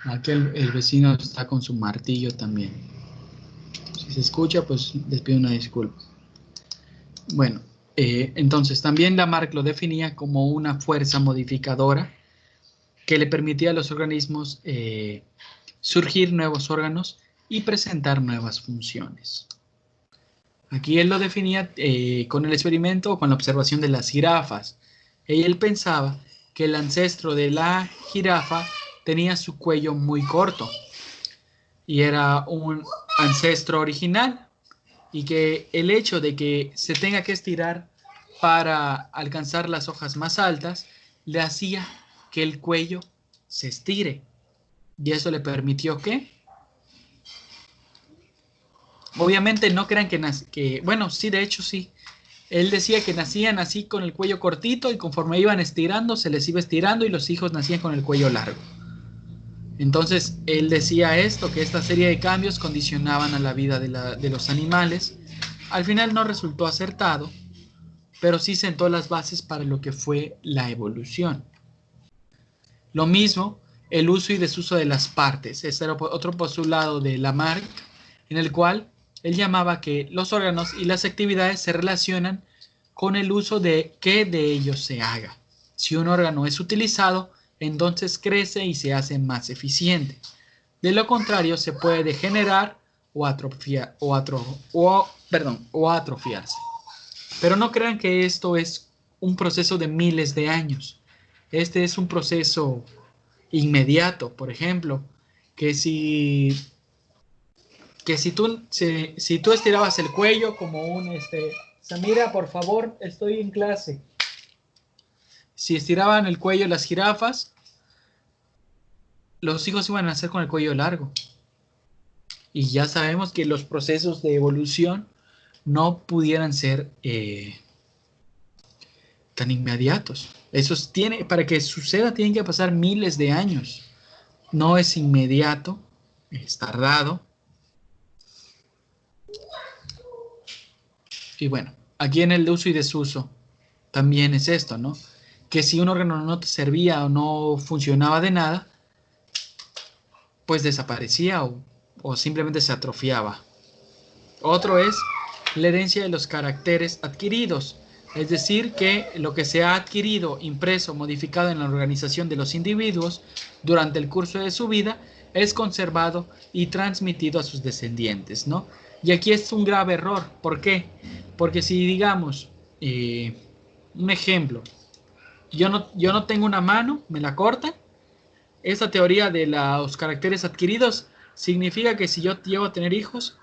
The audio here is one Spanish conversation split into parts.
Aquí el vecino está con su martillo también. Si se escucha, pues les pido una disculpa. Bueno, entonces también Lamarck lo definía como una fuerza modificadora que le permitía a los organismos surgir nuevos órganos y presentar nuevas funciones. Aquí él lo definía con el experimento o con la observación de las jirafas. Él pensaba que el ancestro de la jirafa tenía su cuello muy corto y era un ancestro original, y que el hecho de que se tenga que estirar para alcanzar las hojas más altas le hacía que el cuello se estire, y eso le permitió que, obviamente no crean que bueno, sí, de hecho sí, él decía que nacían así con el cuello cortito y conforme iban estirando se les iba estirando y los hijos nacían con el cuello largo. Entonces él decía esto, que esta serie de cambios condicionaban a la vida de los animales. Al final no resultó acertado, pero sí sentó las bases para lo que fue la evolución. Lo mismo, el uso y desuso de las partes. Este era otro postulado de Lamarck, en el cual él llamaba que los órganos y las actividades se relacionan con el uso de que de ellos se haga. Si un órgano es utilizado, entonces crece y se hace más eficiente. De lo contrario, se puede degenerar o atrofiarse. Pero no crean que esto es un proceso de miles de años. Este es un proceso inmediato. Por ejemplo, que si, si tú estirabas el cuello como Samira, por favor, estoy en clase. Si estiraban el cuello las jirafas, los hijos iban a nacer con el cuello largo. Y ya sabemos que los procesos de evolución no pudieran ser tan inmediatos. Para que suceda tienen que pasar miles de años. No es inmediato, es tardado. Y bueno, aquí en el uso y desuso también es esto, ¿no? Que si un órgano no te servía o no funcionaba de nada, pues desaparecía o simplemente se atrofiaba. Otro es la herencia de los caracteres adquiridos, es decir, que lo que se ha adquirido, impreso, modificado en la organización de los individuos durante el curso de su vida es conservado y transmitido a sus descendientes, ¿no? Y aquí es un grave error. ¿Por qué? Porque si digamos, un ejemplo, yo no tengo una mano, me la cortan, esta teoría de los caracteres adquiridos significa que si yo llego a tener hijos,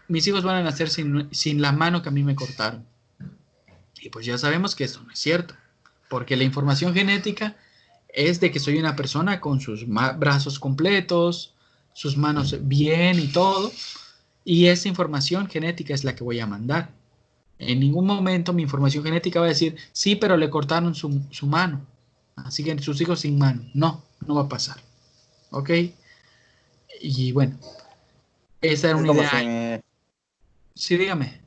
mis hijos van a nacer sin la mano que a mí me cortaron. Y pues ya sabemos que eso no es cierto, porque la información genética es de que soy una persona con sus brazos completos, sus manos bien y todo, y esa información genética es la que voy a mandar. En ningún momento mi información genética va a decir, sí, pero le cortaron su mano, así que sus hijos sin mano. No, no va a pasar. ¿Ok? Y bueno, esa era Es una como idea. si me, Sí, dígame.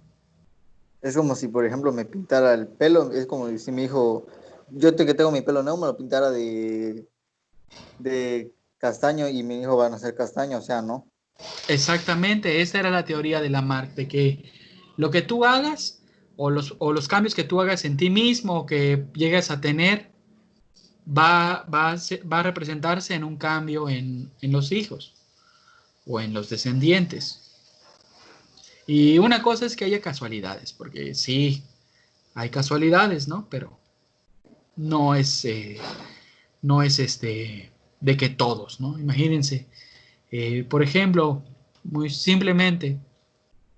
es como si, por ejemplo, me pintara el pelo, es como si mi hijo, que tengo mi pelo nuevo, me lo pintara de castaño y mi hijo va a nacer castaño, o sea, ¿no? Exactamente, esa era la teoría de Lamarck, de que lo que tú hagas o los cambios que tú hagas en ti mismo o que llegues a tener va a representarse en un cambio en los hijos o en los descendientes. Y una cosa es que haya casualidades, porque sí, hay casualidades, ¿no? Pero no es, no es de que todos, ¿no? Imagínense, por ejemplo, muy simplemente,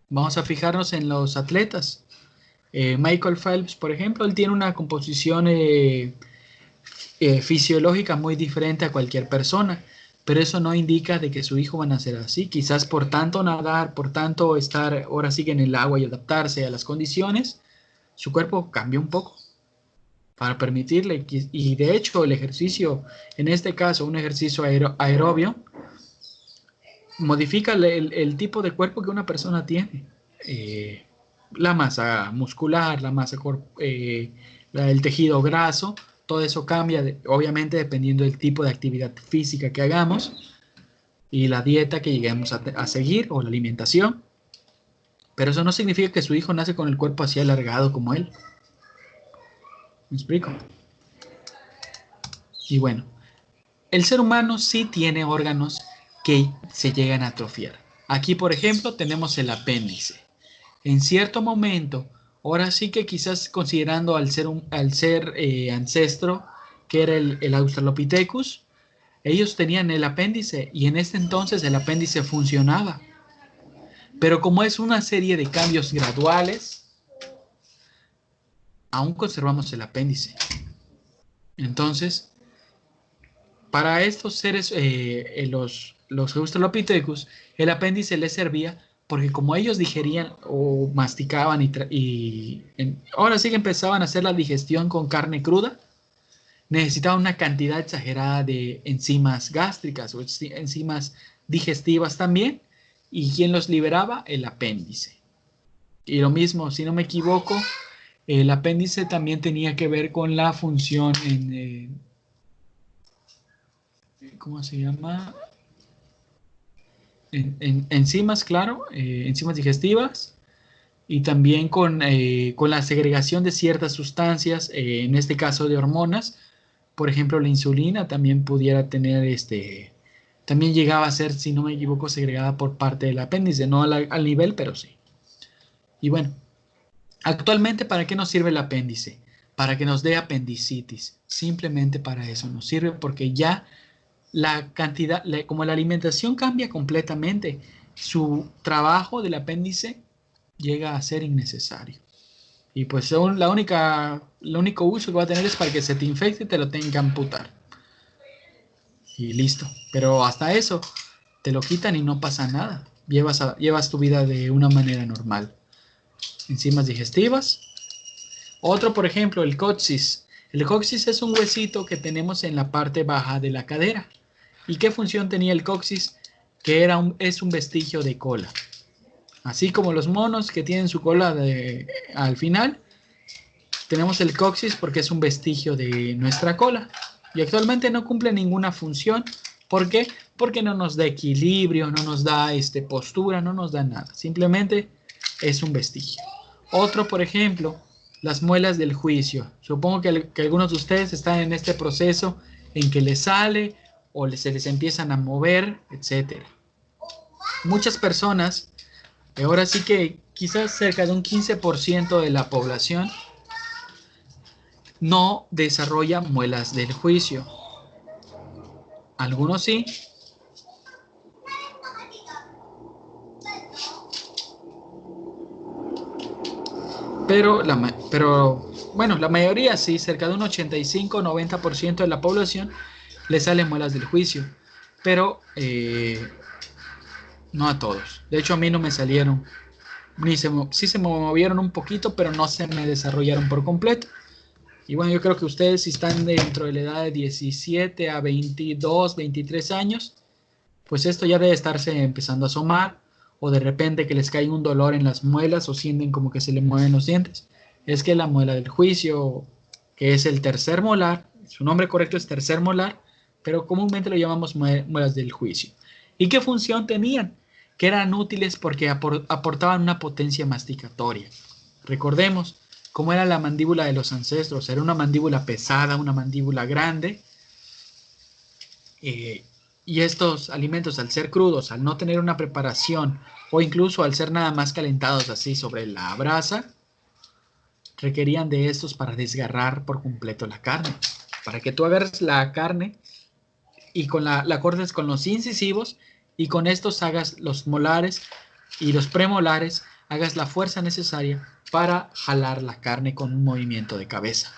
vamos a fijarnos en los atletas. Michael Phelps, por ejemplo, él tiene una composición fisiológica muy diferente a cualquier persona, pero eso no indica de que su hijo van a ser así. Quizás por tanto nadar, por tanto estar ahora sí que en el agua y adaptarse a las condiciones, su cuerpo cambia un poco para permitirle, y de hecho el ejercicio, en este caso un ejercicio aerobio, modifica el tipo de cuerpo que una persona tiene. La masa muscular, el tejido graso, todo eso cambia, obviamente dependiendo del tipo de actividad física que hagamos. y la dieta que lleguemos a seguir o la alimentación. Pero eso no significa que su hijo nace con el cuerpo así alargado como él. ¿Me explico? Y bueno, el ser humano sí tiene órganos que se llegan a atrofiar. Aquí, por ejemplo, tenemos el apéndice. En cierto momento, ahora sí que quizás considerando al ser ancestro, que era el Australopithecus, ellos tenían el apéndice y en ese entonces el apéndice funcionaba. Pero como es una serie de cambios graduales, aún conservamos el apéndice. Entonces, para estos seres, los Australopithecus, el apéndice les servía porque como ellos digerían o masticaban ahora sí que empezaban a hacer la digestión con carne cruda, necesitaban una cantidad exagerada de enzimas gástricas o enzimas digestivas también, y ¿quién los liberaba? El apéndice. Y lo mismo, si no me equivoco, el apéndice también tenía que ver con la función ¿cómo se llama? En enzimas, claro, enzimas digestivas, y también con la segregación de ciertas sustancias, en este caso de hormonas. Por ejemplo, la insulina también pudiera tener también llegaba a ser, si no me equivoco, segregada por parte del apéndice, no al nivel, pero sí. Y bueno, actualmente, ¿para qué nos sirve el apéndice? Para que nos dé apendicitis. Simplemente para eso nos sirve, porque ya la cantidad, como la alimentación cambia completamente, su trabajo del apéndice llega a ser innecesario. Y pues lo único uso que va a tener es para que se te infecte y te lo tengan que amputar. Y listo. Pero hasta eso te lo quitan y no pasa nada. Llevas tu vida de una manera normal. Enzimas digestivas. Otro, por ejemplo, el coxis. El coxis es un huesito que tenemos en la parte baja de la cadera. ¿Y qué función tenía el coxis? Que es un vestigio de cola. Así como los monos que tienen su cola al final, tenemos el coxis porque es un vestigio de nuestra cola. Y actualmente no cumple ninguna función. ¿Por qué? Porque no nos da equilibrio, no nos da postura, no nos da nada. Simplemente es un vestigio. Otro, por ejemplo, las muelas del juicio. Supongo que algunos de ustedes están en este proceso en que les sale o se les empiezan a mover, etcétera. Muchas personas, ahora sí que quizás cerca de un 15% de la población, no desarrolla muelas del juicio. Algunos sí. Pero bueno, la mayoría sí, cerca de un 85-90% de la población le salen muelas del juicio. Pero no a todos. De hecho, a mí no me salieron. Sí se me movieron un poquito, pero no se me desarrollaron por completo. Y bueno, yo creo que ustedes, si están dentro de la edad de 17 a 22, 23 años, pues esto ya debe estarse empezando a asomar, o de repente que les cae un dolor en las muelas o sienten como que se le mueven los dientes. Es que la muela del juicio, que es el tercer molar, su nombre correcto es tercer molar, pero comúnmente lo llamamos muelas del juicio. ¿Y qué función tenían? Que eran útiles porque aportaban una potencia masticatoria. Recordemos cómo era la mandíbula de los ancestros. Era una mandíbula pesada, una mandíbula grande. Y estos alimentos, al ser crudos, al no tener una preparación, o incluso al ser nada más calentados así sobre la brasa, requerían de estos para desgarrar por completo la carne. Para que tú agarres la carne y la cortes con los incisivos, y con estos hagas los molares y los premolares, hagas la fuerza necesaria para jalar la carne con un movimiento de cabeza.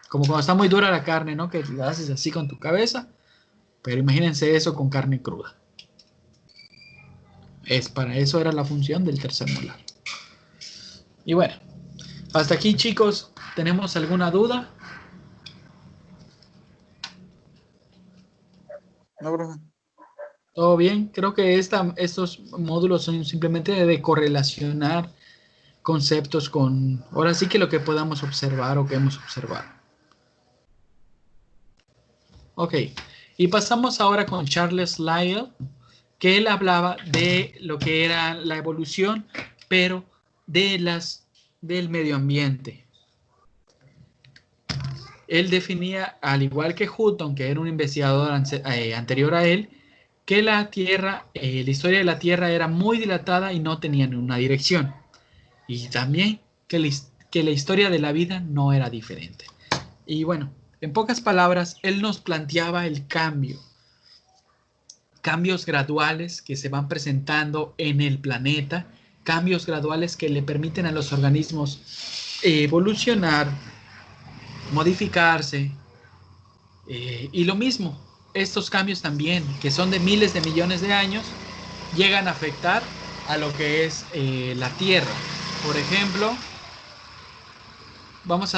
Como cuando está muy dura la carne, ¿no? Que la haces así con tu cabeza, pero imagínense eso con carne cruda. Para eso era la función del tercer molar. Y bueno, hasta aquí, chicos, ¿tenemos alguna duda? No, profe. ¿Todo bien? Creo que estos módulos son simplemente de correlacionar conceptos con, ahora sí que lo que podamos observar o que hemos observado. Ok, y pasamos ahora con Charles Lyell. que él hablaba de lo que era la evolución, pero del medio ambiente. Él definía, al igual que Hutton, que era un investigador anterior a él, que la Tierra, la historia de la Tierra era muy dilatada y no tenía ninguna dirección. Y también que la historia de la vida no era diferente. Y bueno, en pocas palabras, él nos planteaba el cambio. Cambios graduales que se van presentando en el planeta, cambios graduales que le permiten a los organismos evolucionar, modificarse, y lo mismo, estos cambios también, que son de miles de millones de años, llegan a afectar a lo que es la Tierra. Por ejemplo, vamos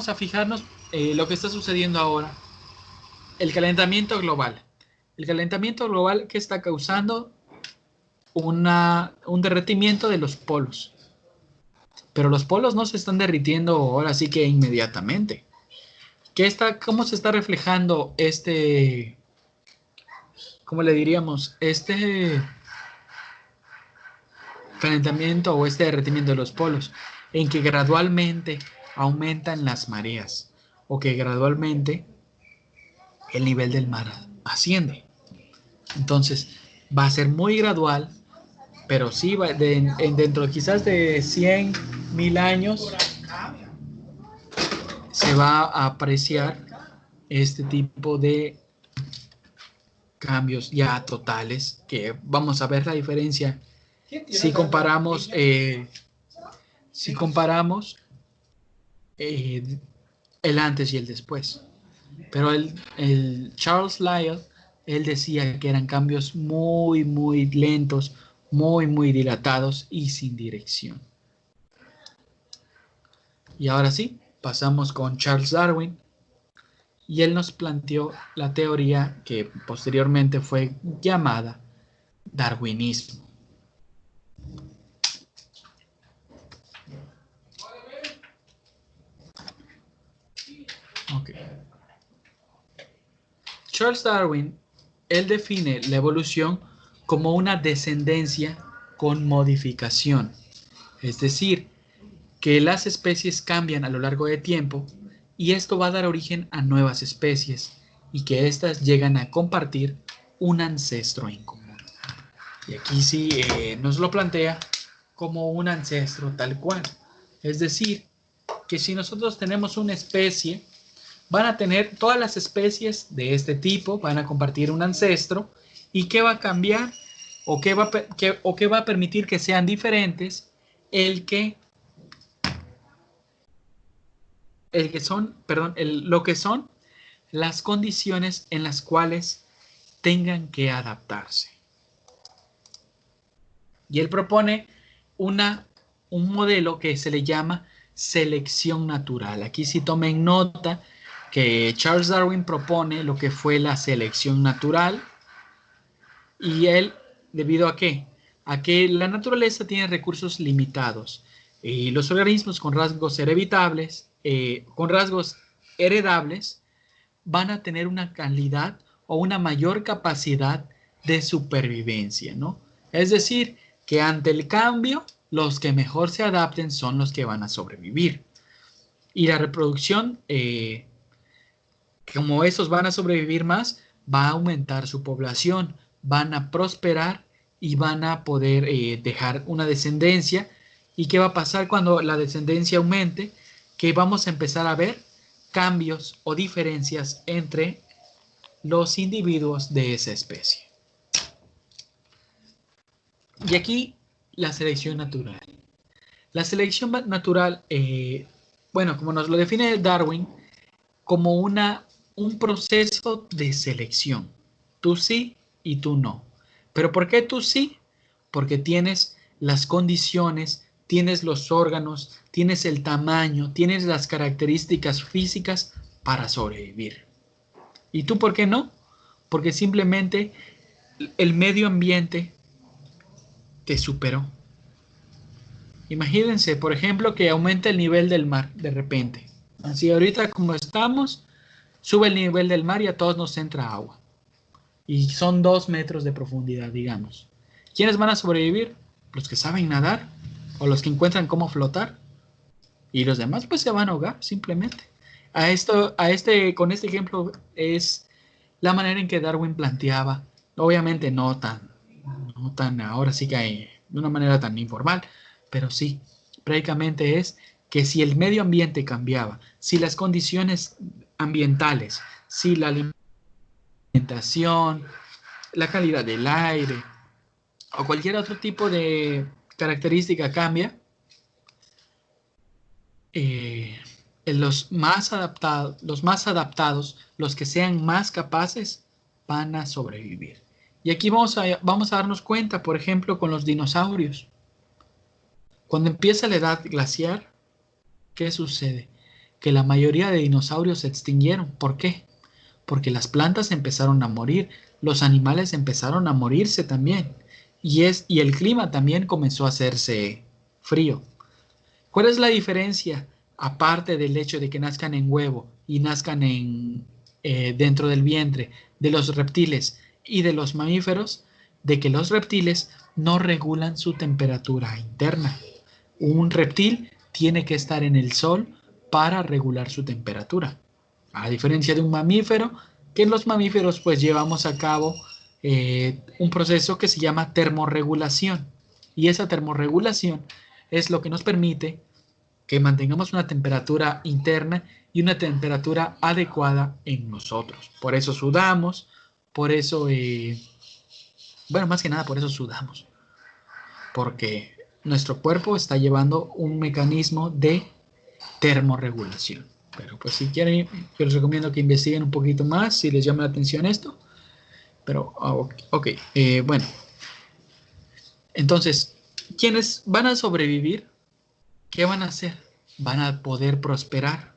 a fijarnos lo que está sucediendo ahora, el calentamiento global. El calentamiento global que está causando un derretimiento de los polos. Pero los polos no se están derritiendo ahora sí que inmediatamente. ¿Cómo se está reflejando cómo le diríamos? Este calentamiento o este derretimiento de los polos, en que gradualmente aumentan las mareas o que gradualmente el nivel del mar asciende. Entonces va a ser muy gradual, pero sí dentro quizás de 100.000 años se va a apreciar este tipo de cambios ya totales, que vamos a ver la diferencia si comparamos el antes y el después. Pero el Charles Lyell, él decía que eran cambios muy, muy lentos, muy, muy dilatados y sin dirección. Y ahora sí, pasamos con Charles Darwin, y él nos planteó la teoría que posteriormente fue llamada darwinismo. Okay. Charles Darwin, él define la evolución como una descendencia con modificación, es decir, que las especies cambian a lo largo del tiempo y esto va a dar origen a nuevas especies y que éstas llegan a compartir un ancestro en común. Y aquí sí nos lo plantea como un ancestro tal cual. Es decir, que si nosotros tenemos una especie, van a tener todas las especies de este tipo, van a compartir un ancestro, y ¿qué va a cambiar? ¿O qué va a permitir que sean diferentes? Lo que son las condiciones en las cuales tengan que adaptarse. Y él propone un modelo que se le llama selección natural. Aquí sí tomen nota que Charles Darwin propone lo que fue la selección natural, y él, ¿debido a qué? A que la naturaleza tiene recursos limitados y los organismos con rasgos heredables van a tener una calidad o una mayor capacidad de supervivencia, ¿no? Es decir, que ante el cambio, los que mejor se adapten son los que van a sobrevivir. Y la reproducción, como esos van a sobrevivir más, va a aumentar su población, van a prosperar y van a poder dejar una descendencia. ¿Y qué va a pasar cuando la descendencia aumente? Que vamos a empezar a ver cambios o diferencias entre los individuos de esa especie. Y aquí la selección natural. La selección natural, bueno, como nos lo define Darwin, como un proceso de selección. Tú sí y tú no. ¿Pero por qué tú sí? Porque tienes las condiciones, tienes los órganos, tienes el tamaño, tienes las características físicas para sobrevivir. ¿Y tú por qué no? Porque simplemente el medio ambiente te superó. Imagínense, por ejemplo, que aumenta el nivel del mar de repente. Así ahorita como estamos, sube el nivel del mar y a todos nos entra agua. y son 2 metros de profundidad, digamos. ¿Quiénes van a sobrevivir? Los que saben nadar o los que encuentran cómo flotar, y los demás pues se van a ahogar simplemente. Con este ejemplo es la manera en que Darwin planteaba, obviamente no tan ahora sí que de una manera tan informal, pero sí, prácticamente es que si el medio ambiente cambiaba, si las condiciones ambientales, si la alimentación, la calidad del aire o cualquier otro tipo de característica cambia, eh, los más adaptados, los que sean más capaces, van a sobrevivir. Y aquí vamos a darnos cuenta, por ejemplo, con los dinosaurios. Cuando empieza la edad glaciar, ¿qué sucede? Que la mayoría de dinosaurios se extinguieron. ¿Por qué? Porque las plantas empezaron a morir, los animales empezaron a morirse también, y el clima también comenzó a hacerse frío. ¿Cuál es la diferencia, aparte del hecho de que nazcan en huevo y nazcan dentro del vientre de los reptiles y de los mamíferos? De que los reptiles no regulan su temperatura interna. Un reptil tiene que estar en el sol para regular su temperatura. A diferencia de un mamífero, que en los mamíferos pues llevamos a cabo un proceso que se llama termorregulación. Y esa termorregulación es lo que nos permite que mantengamos una temperatura interna y una temperatura adecuada en nosotros. Por eso sudamos, por eso, bueno, más que nada por eso sudamos, porque nuestro cuerpo está llevando un mecanismo de termorregulación. Pero pues si quieren, yo les recomiendo que investiguen un poquito más si les llama la atención esto. Pero, ok, bueno. Entonces, ¿quiénes van a sobrevivir? ¿Qué van a hacer? Van a poder prosperar.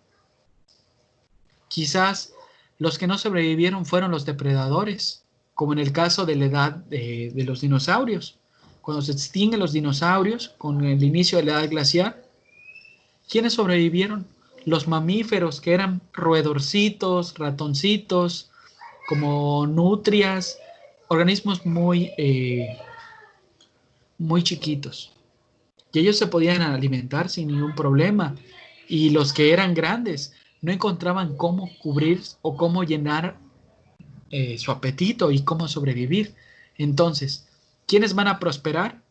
Quizás los que no sobrevivieron fueron los depredadores, como en el caso de la edad de los dinosaurios. Cuando se extinguen los dinosaurios, con el inicio de la edad glacial, ¿quiénes sobrevivieron? Los mamíferos, que eran roedorcitos, ratoncitos, como nutrias, organismos muy chiquitos. Y ellos se podían alimentar sin ningún problema. Y los que eran grandes no encontraban cómo cubrir o cómo llenar su apetito y cómo sobrevivir. Entonces, ¿quiénes van a prosperar?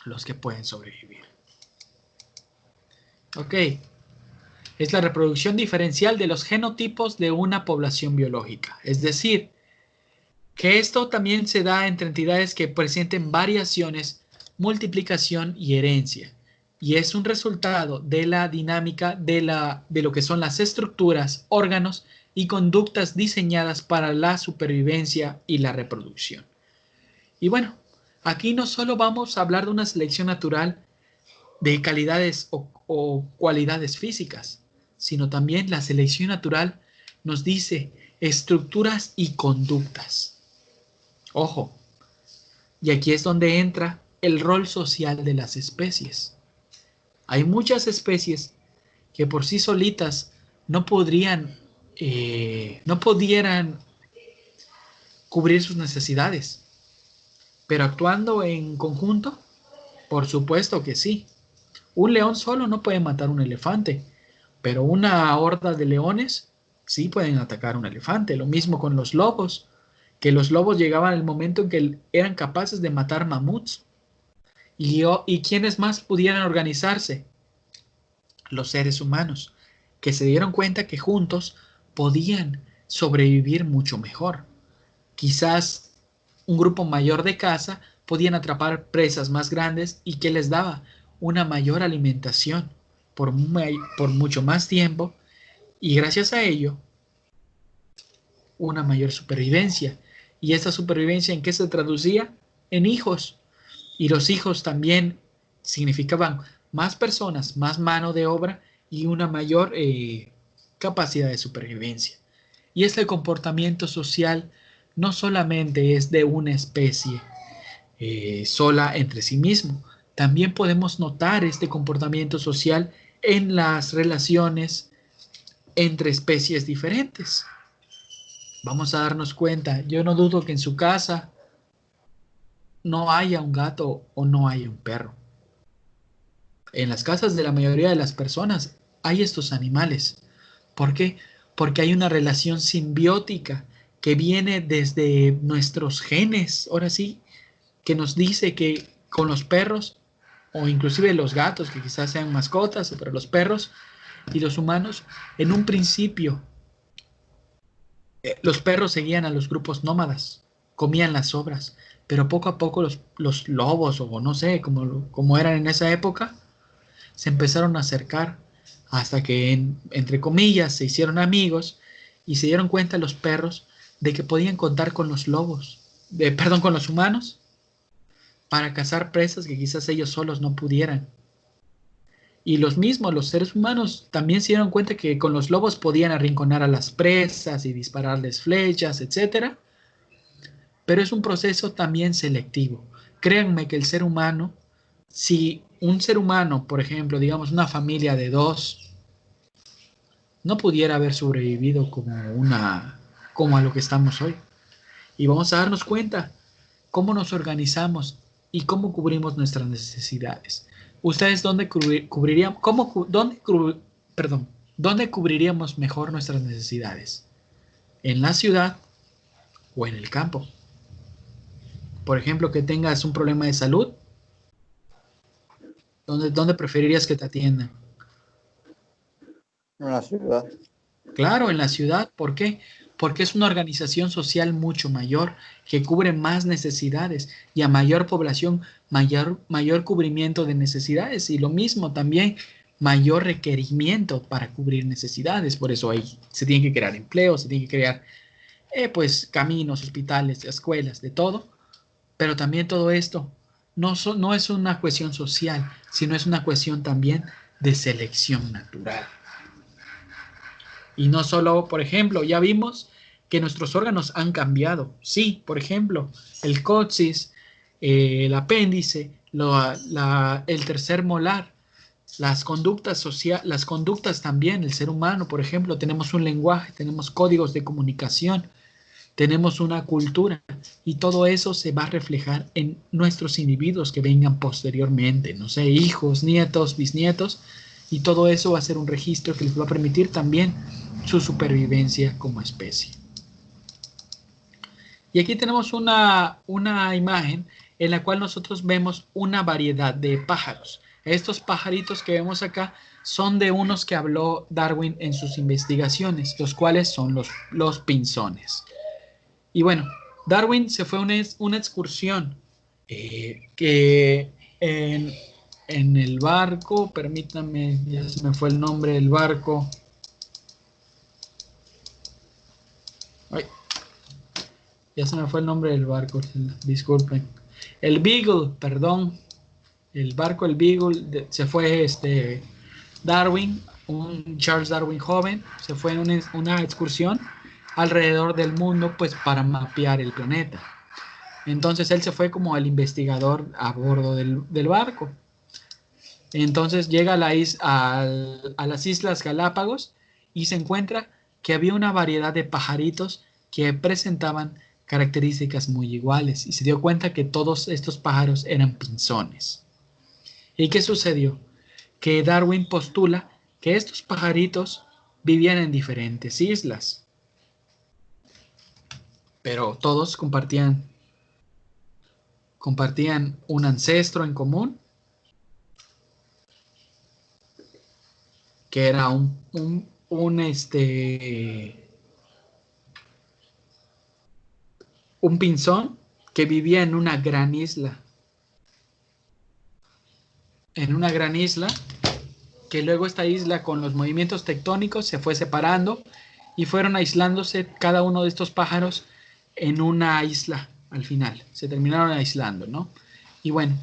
Los que pueden sobrevivir. Ok. Es la reproducción diferencial de los genotipos de una población biológica. Es decir, que esto también se da entre entidades que presenten variaciones, multiplicación y herencia. Y es un resultado de la dinámica de lo que son las estructuras, órganos y conductas diseñadas para la supervivencia y la reproducción. Y bueno, aquí no solo vamos a hablar de una selección natural de calidades o cualidades físicas, sino también la selección natural nos dice estructuras y conductas. Ojo, y aquí es donde entra el rol social de las especies. Hay muchas especies que por sí solitas no pudieran cubrir sus necesidades, pero actuando en conjunto, por supuesto que sí. Un león solo no puede matar un elefante, pero una horda de leones sí pueden atacar un elefante. Lo mismo con los lobos, que los lobos llegaban al momento en que eran capaces de matar mamuts. ¿Y quiénes más pudieran organizarse? Los seres humanos, que se dieron cuenta que juntos podían sobrevivir mucho mejor. Quizás un grupo mayor de caza podían atrapar presas más grandes y que les daba una mayor alimentación por mucho más tiempo, y gracias a ello una mayor supervivencia. ¿Y esa supervivencia en qué se traducía? En hijos. Y los hijos también significaban más personas, más mano de obra y una mayor capacidad de supervivencia. Y este comportamiento social no solamente es de una especie sola entre sí mismo, también podemos notar este comportamiento social en las relaciones entre especies diferentes. vamos a darnos cuenta, yo no dudo que en su casa no haya un gato o no haya un perro. En las casas de la mayoría de las personas hay estos animales. ¿Por qué? Porque hay una relación simbiótica que viene desde nuestros genes, ahora sí, que nos dice que con los perros o inclusive los gatos, que quizás sean mascotas, pero los perros y los humanos, en un principio, los perros seguían a los grupos nómadas, comían las sobras, pero poco a poco los lobos, o no sé, como eran en esa época, se empezaron a acercar hasta que, entre comillas, se hicieron amigos y se dieron cuenta los perros de que podían contar con los lobos, perdón, con los humanos, para cazar presas que quizás ellos solos no pudieran. Y los mismos, los seres humanos, también se dieron cuenta que con los lobos podían arrinconar a las presas y dispararles flechas, etcétera. Pero es un proceso también selectivo. Créanme que el ser humano, si un ser humano, por ejemplo, digamos una familia de dos, no pudiera haber sobrevivido como a lo que estamos hoy. Y vamos a darnos cuenta cómo nos organizamos y cómo cubrimos nuestras necesidades. ¿Ustedes dónde cubrirían, perdón, dónde cubriríamos mejor nuestras necesidades? ¿En la ciudad o en el campo? Por ejemplo, que tengas un problema de salud, ¿dónde preferirías que te atiendan? En la ciudad. Claro, en la ciudad. ¿Por qué? Porque es una organización social mucho mayor que cubre más necesidades y a mayor población, mayor cubrimiento de necesidades y lo mismo también, mayor requerimiento para cubrir necesidades. Por eso ahí se tienen que crear empleos, se tienen que crear pues caminos, hospitales, escuelas, de todo. Pero también todo esto no es una cuestión social, sino es una cuestión también de selección natural. Y no solo, por ejemplo, ya vimos que nuestros órganos han cambiado. Sí, por ejemplo, el coxis, el apéndice, el tercer molar, las conductas las conductas también, el ser humano, por ejemplo, tenemos un lenguaje, tenemos códigos de comunicación, tenemos una cultura y todo eso se va a reflejar en nuestros individuos que vengan posteriormente, no sé, hijos, nietos, bisnietos, y todo eso va a ser un registro que les va a permitir también su supervivencia como especie. Y aquí tenemos una imagen en la cual nosotros vemos una variedad de pájaros. Estos pajaritos que vemos acá son de unos que habló Darwin en sus investigaciones, los cuales son los pinzones. Y bueno, Darwin se fue a una excursión que en el barco, permítanme, ya se me fue el nombre del barco. Ay, ya se me fue el nombre del barco, disculpen. El Beagle, perdón. El barco, el Beagle, se fue Darwin, un Charles Darwin joven, se fue en una excursión alrededor del mundo pues para mapear el planeta. Entonces él se fue como el investigador a bordo del barco. Entonces llega a las Islas Galápagos y se encuentra que había una variedad de pajaritos que presentaban características muy iguales y se dio cuenta que todos estos pájaros eran pinzones. ¿Y qué sucedió? Que Darwin postula que estos pajaritos vivían en diferentes islas, pero todos compartían un ancestro en común, que era un pinzón que vivía en una gran isla. En una gran isla, que luego esta isla con los movimientos tectónicos se fue separando y fueron aislándose cada uno de estos pájaros en una isla al final. Se terminaron aislando, ¿no? Y bueno,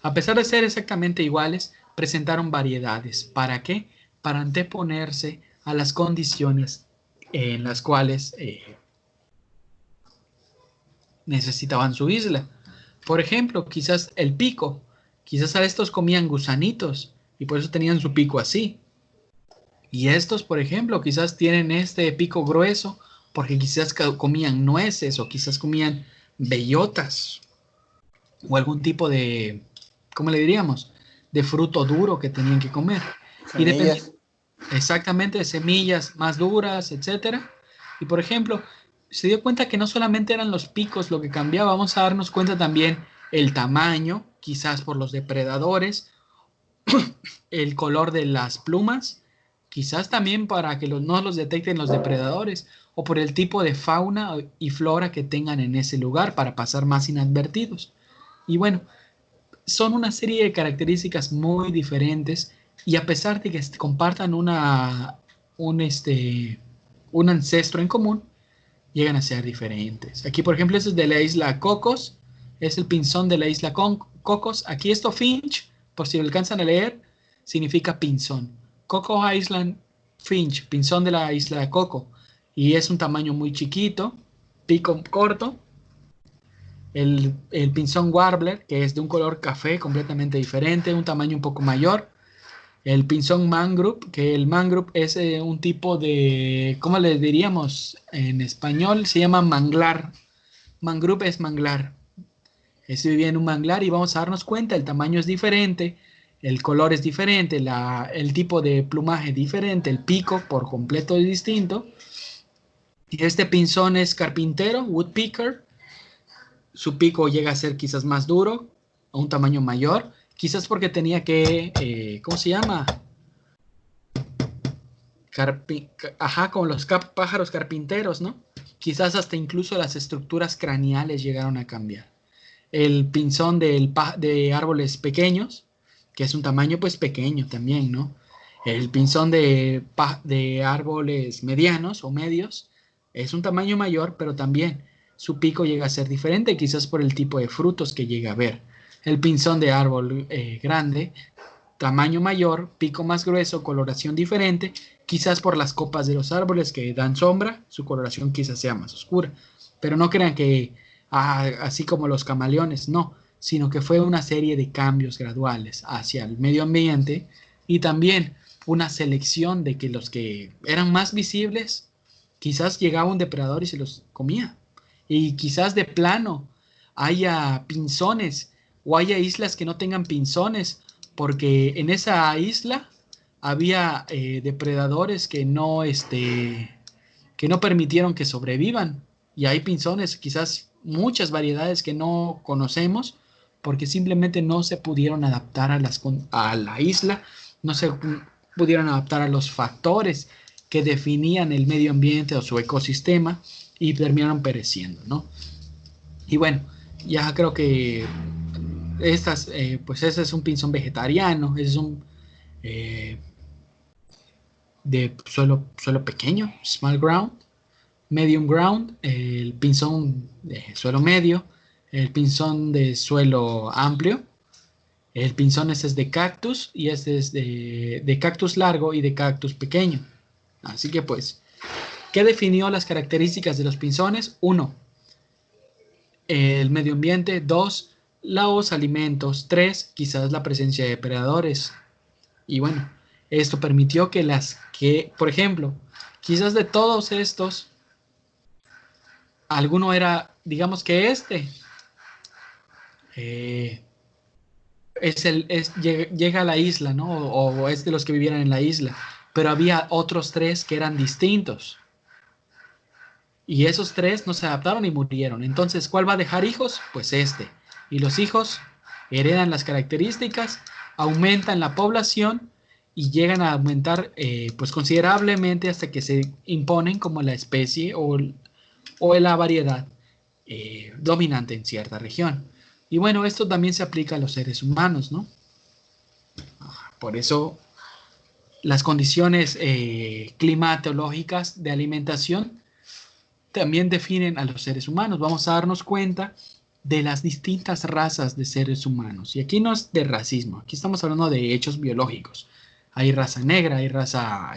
a pesar de ser exactamente iguales, presentaron variedades. ¿Para qué? Para anteponerse a las condiciones en las cuales necesitaban su isla. Por ejemplo, quizás el pico. Quizás a estos comían gusanitos y por eso tenían su pico así. Y estos, por ejemplo, quizás tienen este pico grueso porque quizás comían nueces o quizás comían bellotas o algún tipo de, ¿cómo le diríamos? De fruto duro que tenían que comer. Y dependía Semillas. exactamente de semillas más duras, etcétera. Y por ejemplo, se dio cuenta que no solamente eran los picos lo que cambiaba, vamos a darnos cuenta también el tamaño, quizás por los depredadores, el color de las plumas, quizás también para que no los detecten los depredadores, o por el tipo de fauna y flora que tengan en ese lugar para pasar más inadvertidos. Y bueno, son una serie de características muy diferentes y a pesar de que compartan un ancestro en común, llegan a ser diferentes. Aquí, por ejemplo, este es de la isla Cocos, es el pinzón de la isla Cocos. Aquí esto Finch, por si lo alcanzan a leer, significa pinzón. Coco Island Finch, pinzón de la isla de Coco. Y es un tamaño muy chiquito, pico corto. El pinzón Warbler, que es de un color café completamente diferente, un tamaño un poco mayor. El pinzón mangrove, que el mangrove es un tipo de, ¿cómo le diríamos en español? Se llama manglar. Mangrove es manglar. Ese vivía en un manglar y vamos a darnos cuenta, el tamaño es diferente, el color es diferente, el tipo de plumaje es diferente, el pico por completo es distinto. Y este pinzón es carpintero, woodpecker. Su pico llega a ser quizás más duro, a un tamaño mayor, quizás porque tenía que, ¿cómo se llama? Ajá, como los pájaros carpinteros, ¿no? Quizás hasta incluso las estructuras craneales llegaron a cambiar. El pinzón de árboles pequeños, que es un tamaño pues pequeño también, ¿no? El pinzón de árboles medianos o medios es un tamaño mayor, pero también su pico llega a ser diferente, quizás por el tipo de frutos que llega a ver. El pinzón de árbol grande, tamaño mayor, pico más grueso, coloración diferente, quizás por las copas de los árboles que dan sombra, su coloración quizás sea más oscura. Pero no crean que así como los camaleones, no, sino que fue una serie de cambios graduales hacia el medio ambiente y también una selección de que los que eran más visibles, quizás llegaba un depredador y se los comía. Y quizás de plano haya pinzones o haya islas que no tengan pinzones, porque en esa isla había depredadores que no permitieron que sobrevivan. Y hay pinzones, quizás muchas variedades que no conocemos, porque simplemente no se pudieron adaptar a la isla, no se pudieron adaptar a los factores que definían el medio ambiente o su ecosistema y terminaron pereciendo, ¿no? Y bueno, ya creo que pues ese es un pinzón vegetariano, ese es un eh, de suelo pequeño, small ground, medium ground, el pinzón de suelo medio, el pinzón de suelo amplio, el pinzón este es de cactus y este es de cactus largo y de cactus pequeño. Así que pues, ¿qué definió las características de los pinzones? Uno, el medio ambiente. Dos, los alimentos. Tres, quizás la presencia de depredadores. Y bueno, esto permitió por ejemplo, quizás de todos estos, alguno era, digamos que eh, llega a la isla, ¿no? O es de los que vivieran en la isla, pero había otros tres que eran distintos. Y esos tres no se adaptaron y murieron. Entonces, ¿cuál va a dejar hijos? Pues este. Y los hijos heredan las características, aumentan la población y llegan a aumentar pues considerablemente hasta que se imponen como la especie o la variedad dominante en cierta región. Y bueno, esto también se aplica a los seres humanos, ¿no? Por eso las condiciones climatológicas de alimentación también definen a los seres humanos. Vamos a darnos cuenta de las distintas razas de seres humanos. Y aquí no es de racismo, aquí estamos hablando de hechos biológicos. Hay raza negra, hay raza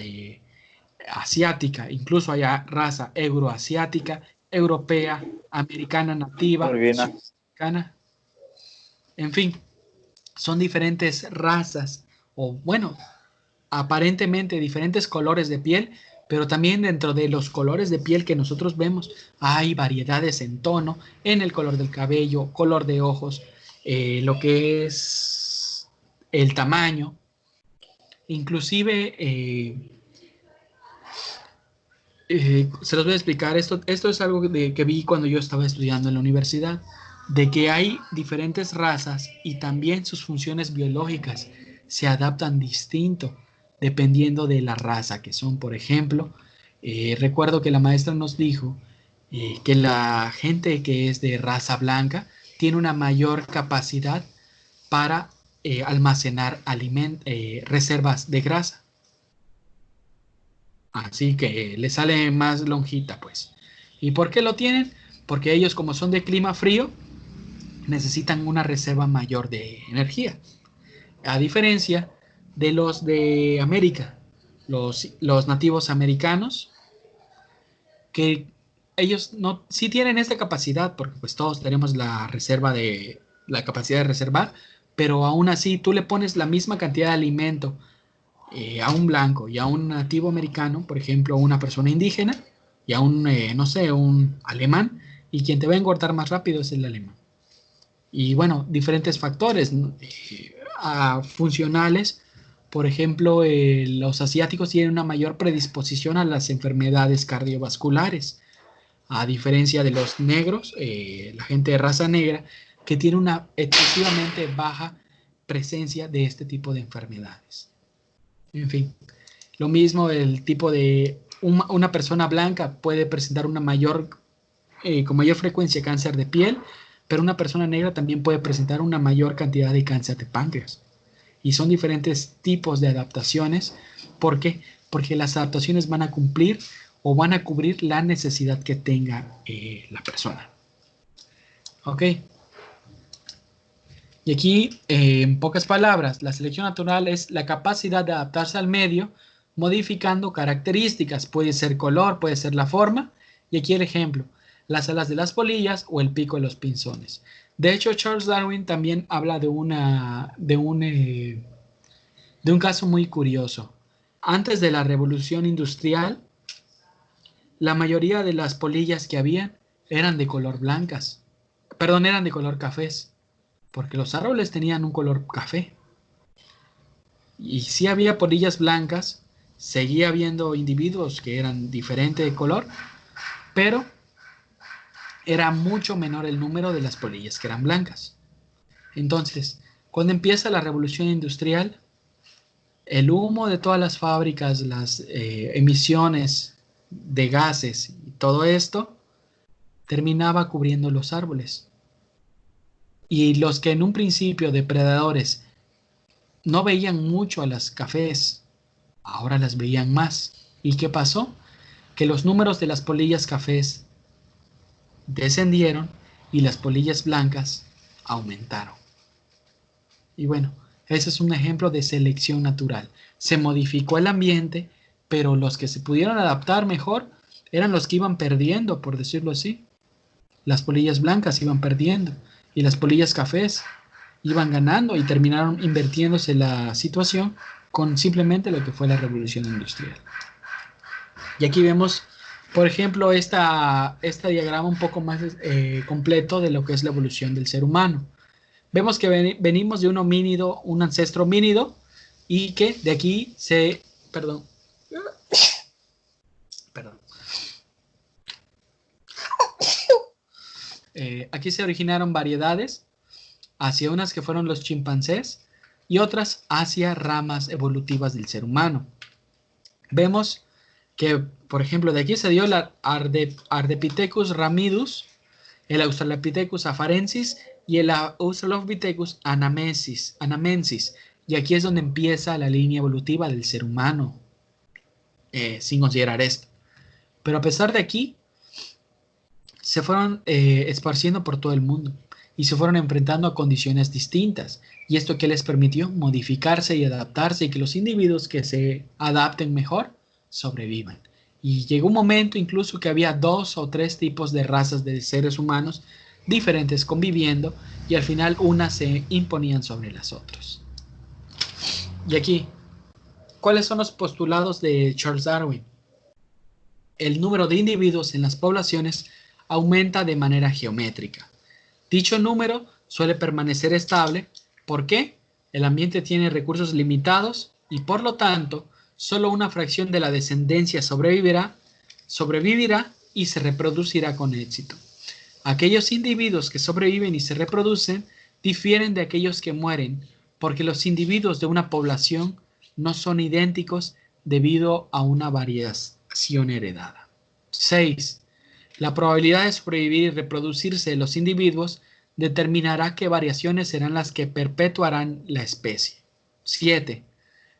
asiática, incluso hay raza euroasiática, europea, americana nativa, Olvina. sudamericana. En fin, son diferentes razas o bueno, aparentemente diferentes colores de piel, pero también dentro de los colores de piel que nosotros vemos, hay variedades en tono, en el color del cabello, color de ojos, lo que es el tamaño, inclusive se los voy a explicar. Esto es algo que vi cuando yo estaba estudiando en la universidad, de que hay diferentes razas y también sus funciones biológicas se adaptan distinto dependiendo de la raza que son. Por ejemplo, recuerdo que la maestra nos dijo que la gente que es de raza blanca tiene una mayor capacidad para almacenar reservas de grasa. Así que le sale más lonjita, pues. ¿Y por qué lo tienen? Porque ellos, como son de clima frío, necesitan una reserva mayor de energía. A diferencia de los de América, los nativos americanos, que ellos no, sí tienen esta capacidad, porque pues todos tenemos la capacidad de reservar, pero aún así tú le pones la misma cantidad de alimento a un blanco y a un nativo americano, por ejemplo, a una persona indígena y a un, no sé, un alemán, y quien te va a engordar más rápido es el alemán. Y bueno, diferentes factores funcionales. Por ejemplo, los asiáticos tienen una mayor predisposición a las enfermedades cardiovasculares, a diferencia de los negros, la gente de raza negra, que tiene una excesivamente baja presencia de este tipo de enfermedades. En fin, lo mismo el tipo de una persona blanca puede presentar con mayor frecuencia cáncer de piel, pero una persona negra también puede presentar una mayor cantidad de cáncer de páncreas. Y son diferentes tipos de adaptaciones. ¿Por qué? Porque las adaptaciones van a cumplir o van a cubrir la necesidad que tenga la persona. ¿Ok? Y aquí, en pocas palabras, la selección natural es la capacidad de adaptarse al medio, modificando características. Puede ser color, puede ser la forma. Y aquí el ejemplo, las alas de las polillas o el pico de los pinzones. De hecho, Charles Darwin también habla de un caso muy curioso. Antes de la Revolución Industrial, la mayoría de las polillas que habían eran de color blancas. Perdón, eran de color cafés, porque los árboles tenían un color café. Y si había polillas blancas, seguía habiendo individuos que eran diferente de color, pero era mucho menor el número de las polillas que eran blancas. Entonces, cuando empieza la revolución industrial, el humo de todas las fábricas, las emisiones de gases y todo esto, terminaba cubriendo los árboles. Y los que en un principio depredadores no veían mucho a las cafés, ahora las veían más. ¿Y qué pasó? Que los números de las polillas cafés descendieron y las polillas blancas aumentaron. Y bueno, ese es un ejemplo de selección natural. Se modificó el ambiente, pero los que se pudieron adaptar mejor eran los que iban perdiendo, por decirlo así. Las polillas blancas iban perdiendo y las polillas cafés iban ganando y terminaron invirtiéndose la situación con simplemente lo que fue la revolución industrial. Y aquí vemos, por ejemplo, este diagrama un poco más completo de lo que es la evolución del ser humano. Vemos que venimos de un homínido, un ancestro homínido, y que de aquí perdón. Aquí se originaron variedades, hacia unas que fueron los chimpancés y otras hacia ramas evolutivas del ser humano. Vemos que, por ejemplo, de aquí se dio la Ardipithecus ramidus, el Australopithecus afarensis y el Australopithecus anamensis. Y aquí es donde empieza la línea evolutiva del ser humano, sin considerar esto. Pero a pesar de aquí, se fueron esparciendo por todo el mundo y se fueron enfrentando a condiciones distintas. ¿Y esto qué les permitió? Modificarse y adaptarse, y que los individuos que se adapten mejor sobrevivan. Y llegó un momento incluso que había 2 o 3 tipos de razas de seres humanos diferentes conviviendo, y al final unas se imponían sobre las otras. Y aquí, ¿cuáles son los postulados de Charles Darwin? el número de individuos en las poblaciones aumenta de manera geométrica. Dicho número suele permanecer estable. ¿Por qué? El ambiente tiene recursos limitados y por lo tanto solo una fracción de la descendencia sobrevivirá y se reproducirá con éxito. Aquellos individuos que sobreviven y se reproducen difieren de aquellos que mueren, porque los individuos de una población no son idénticos debido a una variación heredada. 6. La probabilidad de sobrevivir y reproducirse de los individuos determinará qué variaciones serán las que perpetuarán la especie. 7.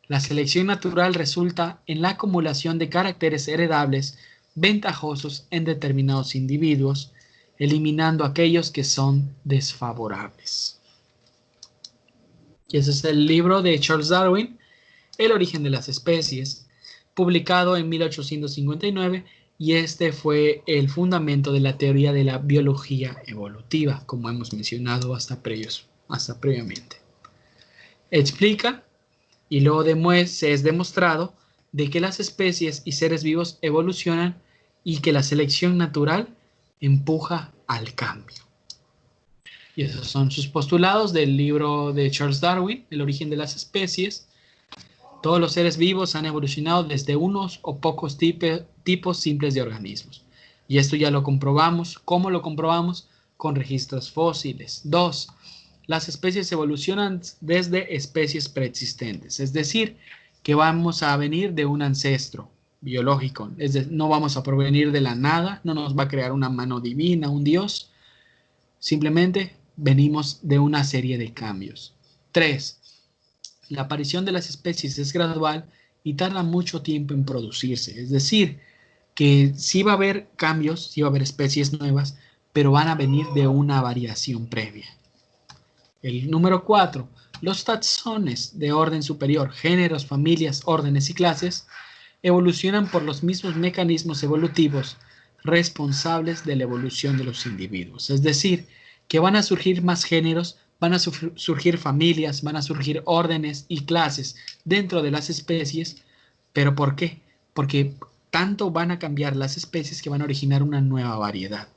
La selección natural resulta en la acumulación de caracteres heredables ventajosos en determinados individuos, eliminando aquellos que son desfavorables. Y ese es el libro de Charles Darwin, El origen de las especies, publicado en 1859, y este fue el fundamento de la teoría de la biología evolutiva, como hemos mencionado hasta previamente. Explica y luego se es demostrado de que las especies y seres vivos evolucionan y que la selección natural empuja al cambio. Y esos son sus postulados del libro de Charles Darwin, El origen de las especies. Todos los seres vivos han evolucionado desde unos o pocos tipos simples de organismos. Y esto ya lo comprobamos. ¿Cómo lo comprobamos? Con registros fósiles. 2. Las especies evolucionan desde especies preexistentes. Es decir, que vamos a venir de un ancestro biológico. Es decir, no vamos a provenir de la nada, no nos va a crear una mano divina, un Dios. Simplemente venimos de una serie de cambios. 3. La aparición de las especies es gradual y tarda mucho tiempo en producirse. Es decir, que sí va a haber cambios, sí va a haber especies nuevas, pero van a venir de una variación previa. El número 4. Los taxones de orden superior, géneros, familias, órdenes y clases, evolucionan por los mismos mecanismos evolutivos responsables de la evolución de los individuos. Es decir, que van a surgir más géneros, van a surgir familias, van a surgir órdenes y clases dentro de las especies. ¿Pero por qué? Porque tanto van a cambiar las especies que van a originar una nueva variedad.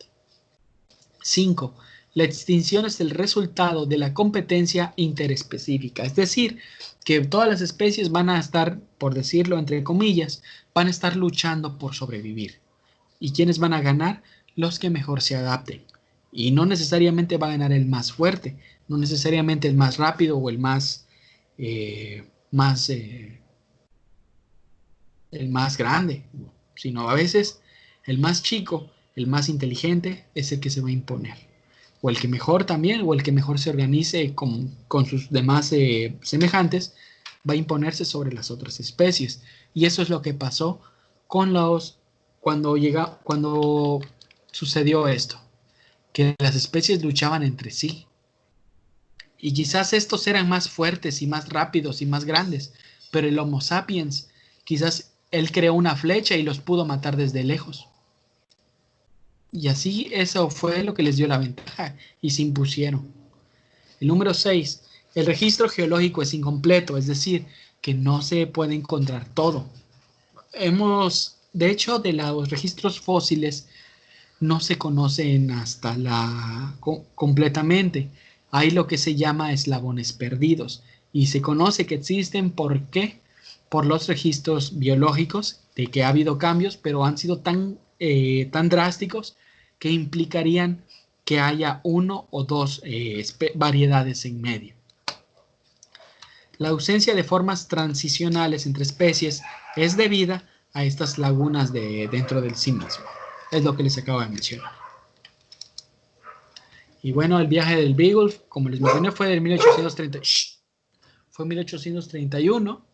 5. La extinción es el resultado de la competencia interespecífica. Es decir, que todas las especies van a estar, por decirlo entre comillas, van a estar luchando por sobrevivir. ¿Y quiénes van a ganar? Los que mejor se adapten. Y no necesariamente va a ganar el más fuerte, no necesariamente el más rápido o el más grande, sino a veces el más chico, el más inteligente es el que se va a imponer. O el que mejor también, o el que mejor se organice con sus demás semejantes, va a imponerse sobre las otras especies. Y eso es lo que pasó cuando sucedió esto, que las especies luchaban entre sí. Y quizás estos eran más fuertes y más rápidos y más grandes, pero el Homo sapiens, quizás él creó una flecha y los pudo matar desde lejos. Y así eso fue lo que les dio la ventaja y se impusieron. El número 6. El registro geológico es incompleto, es decir, que no se puede encontrar todo. De hecho, de los registros fósiles no se conocen completamente. Hay lo que se llama eslabones perdidos y se conoce que existen. ¿Por qué? Por los registros biológicos de que ha habido cambios, pero han sido tan drásticos que implicarían que haya uno o dos variedades en medio. La ausencia de formas transicionales entre especies es debida a estas lagunas dentro del sí mismo. Es lo que les acabo de mencionar. Y bueno, el viaje del Beagle, como les mencioné, fue de 1831,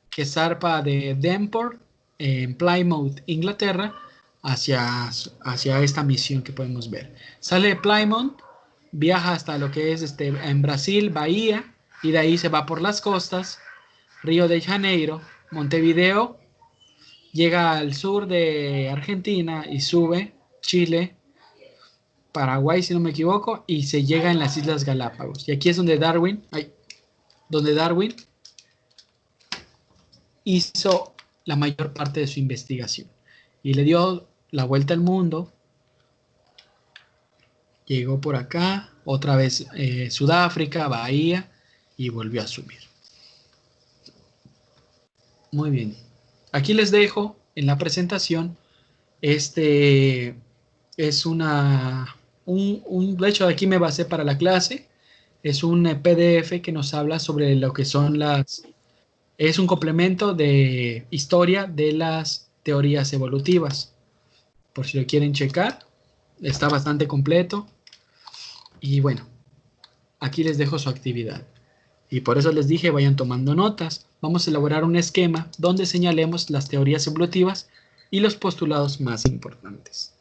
que zarpa de Devonport, en Plymouth, Inglaterra, hacia esta misión que podemos ver. Sale de Plymouth, viaja hasta lo que es en Brasil, Bahía, y de ahí se va por las costas, Río de Janeiro, Montevideo, llega al sur de Argentina y sube Chile, Paraguay, si no me equivoco, y se llega en las Islas Galápagos. Y aquí es donde Darwin hizo la mayor parte de su investigación. y le dio la vuelta al mundo. Llegó por acá, otra vez Sudáfrica, Bahía, y volvió a subir. Muy bien. Aquí les dejo en la presentación. Este es de hecho, aquí me basé para la clase. Es un PDF que nos habla sobre lo que son es un complemento de historia de las teorías evolutivas. Por si lo quieren checar, está bastante completo. Y bueno, aquí les dejo su actividad. Y por eso les dije, vayan tomando notas. Vamos a elaborar un esquema donde señalemos las teorías evolutivas y los postulados más importantes.